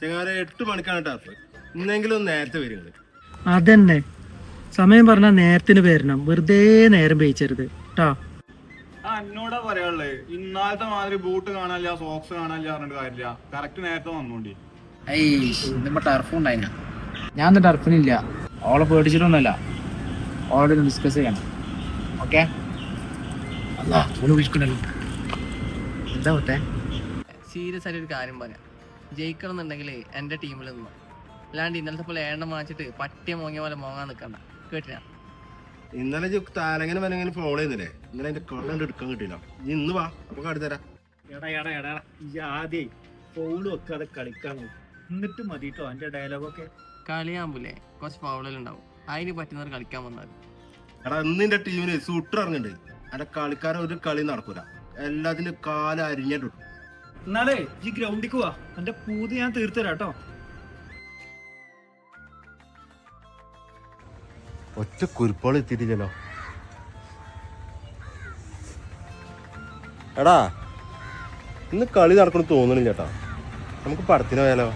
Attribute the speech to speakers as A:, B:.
A: ചെങ്ങാരെ 8 മണിക്കാണ് ടർഫ്. ഇന്നെങ്കിലും നേരത്തെ വരുന്നത്.
B: അതന്നെ സമയം പറഞ്ഞാൽ നേരത്തിന് വരണം, വെറുതെ നേരം പേയിച്ചരുത് കേട്ടോ.
C: എന്നോടാ പറയാനുള്ളത്. ഇന്നാലത്തെ മാതിരി ബൂട്ട് കാണാനില്ല, സോക്സ് കാണാനില്ല പറഞ്ഞിട്ട് കാര്യമില്ല. കറക്റ്റ് നേരത്തെ വന്നോണ്ടി.
D: ടർഫ് ഉണ്ടായിന. ഞാൻ ടർഫിനില്ല, ഓളെ പേടിച്ചിട്ടൊന്നുമല്ല. ഓളോട് ഡിസ്കസ് ചെയ്യണം. ഓക്കെ എന്താ പറ്റേ?
E: സീരിയസ് ആയിട്ട് ഒരു കാര്യം പറയാം. ജയിക്കണം എന്നുണ്ടെങ്കിൽ എൻ്റെ ടീമിൽ നിന്നോ, അല്ലാണ്ട് ഇന്നലത്തെ പോലെ എണ്ണം വാങ്ങിച്ചിട്ട് പട്ടിയ മോങ്ങിയ പോലെ മോങ്ങാൻ നിൽക്കണ്ട. കേട്ടില്ല?
A: ഇന്നലെ താരങ്ങനെ വനങ്ങനെ ഫോളോ ചെയ്യുന്നില്ലേ? ഇന്നലെ അതിന്റെ കണ്ട് എടുക്കാൻ കിട്ടില്ല. നീ ഇന്ന് വാ, അപ്പൊ കാട്ടിത്തരാം.
B: ആദ്യേ ഫൗള് വെക്കാതെ കളിക്കാൻ എന്നിട്ട് മതി കേട്ടോ എന്റെ ഡയലോഗൊക്കെ.
E: കളിയാകുമ്പോലേ കുറച്ച് ഫൗളുകളുണ്ടാവും. അതിന് പറ്റുന്നവർ കളിക്കാൻ വന്നാൽ.
A: എടാ ഇന്നിന്റെ ടീമിന് സൂട്ടർ ഇറങ്ങുന്നുണ്ട്. എന്റെ കളിക്കാരൻ ഒരു കളി നടക്കൂല, എല്ലാത്തിനും കാല് അരിഞ്ഞിട്ടു.
B: എന്നാലേ ഈ ഗ്രൗണ്ടിക്ക് വാ, എന്റെ പൂതി ഞാൻ തീർത്തരാ കേട്ടോ.
A: ഒറ്റ കുരുപ്പോളം എത്തിയിട്ടില്ലല്ലോ. എടാ ഇന്ന് കളി നടക്കണം തോന്നണില്ല ചേട്ടാ. നമുക്ക് പടത്തിന് പോയാലോ?